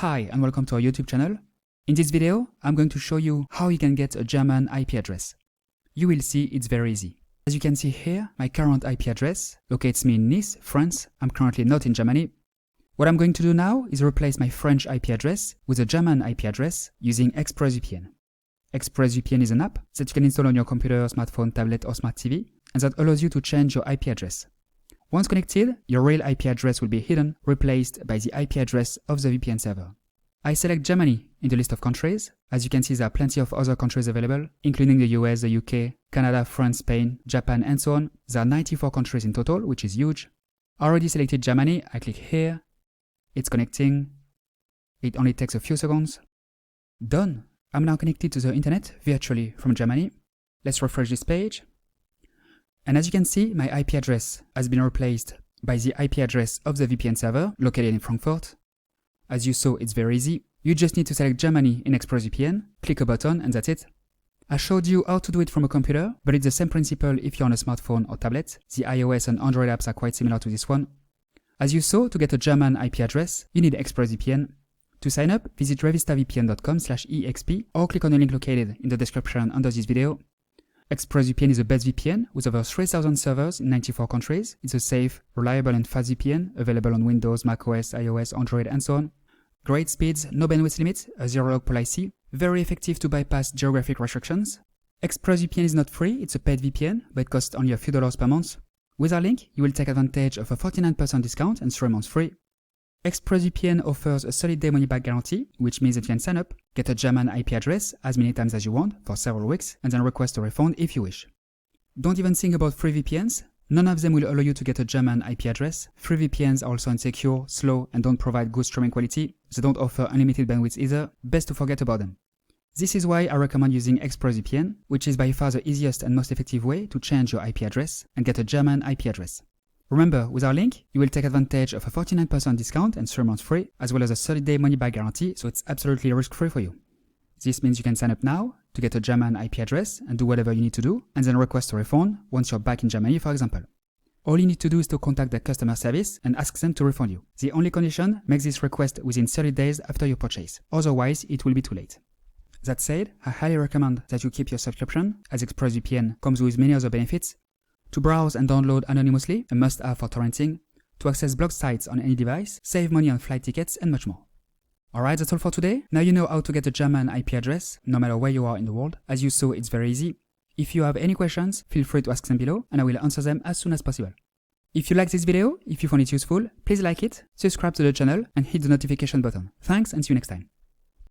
Hi and welcome to our YouTube channel. In this video, I'm going to show you how you can get a German IP address. You will see it's very easy. As you can see here, my current IP address locates me in Nice, France. I'm currently not in Germany. What I'm going to do now is replace my French IP address with a German IP address using ExpressVPN. ExpressVPN is an app that you can install on your computer, smartphone, tablet or smart TV, and that allows you to change your IP address. Once connected, your real IP address will be hidden, replaced by the IP address of the VPN server. I select Germany in the list of countries. As you can see, there are plenty of other countries available, including the US, the UK, Canada, France, Spain, Japan, and so on. There are 94 countries in total, which is huge. I already selected Germany. I click here. It's connecting. It only takes a few seconds. Done. I'm now connected to the internet virtually from Germany. Let's refresh this page. And as you can see, my IP address has been replaced by the IP address of the VPN server located in Frankfurt. As you saw, it's very easy. You just need to select Germany in ExpressVPN, click a button, and that's it. I showed you how to do it from a computer, but it's the same principle if you're on a smartphone or tablet. The iOS and Android apps are quite similar to this one. As you saw, to get a German IP address, you need ExpressVPN. To sign up, visit revistavpn.com/exp or click on the link located in the description under this video. ExpressVPN is the best VPN with over 3,000 servers in 94 countries. It's a safe, reliable and fast VPN available on Windows, macOS, iOS, Android and so on. Great speeds, no bandwidth limit, a zero-log policy, very effective to bypass geographic restrictions. ExpressVPN is not free, it's a paid VPN, but it costs only a few dollars per month. With our link, you will take advantage of a 49% discount and 3 months free. ExpressVPN offers a 30-day money-back guarantee, which means that you can sign up, get a German IP address as many times as you want for several weeks, and then request a refund if you wish. Don't even think about free VPNs. None of them will allow you to get a German IP address. Free VPNs are also insecure, slow, and don't provide good streaming quality. They don't offer unlimited bandwidth either. Best to forget about them. This is why I recommend using ExpressVPN, which is by far the easiest and most effective way to change your IP address and get a German IP address. Remember, with our link, you will take advantage of a 49% discount and 3 months free, as well as a 30-day money-back guarantee, so it's absolutely risk-free for you. This means you can sign up now to get a German IP address and do whatever you need to do, and then request a refund once you're back in Germany, for example. All you need to do is to contact the customer service and ask them to refund you. The only condition, make this request within 30 days after your purchase. Otherwise, it will be too late. That said, I highly recommend that you keep your subscription, as ExpressVPN comes with many other benefits. To browse and download anonymously, a must-have for torrenting, to access blog sites on any device, save money on flight tickets, and much more. Alright, that's all for today. Now you know how to get a German IP address, no matter where you are in the world. As you saw, it's very easy. If you have any questions, feel free to ask them below, and I will answer them as soon as possible. If you like this video, if you found it useful, please like it, subscribe to the channel, and hit the notification button. Thanks, and see you next time.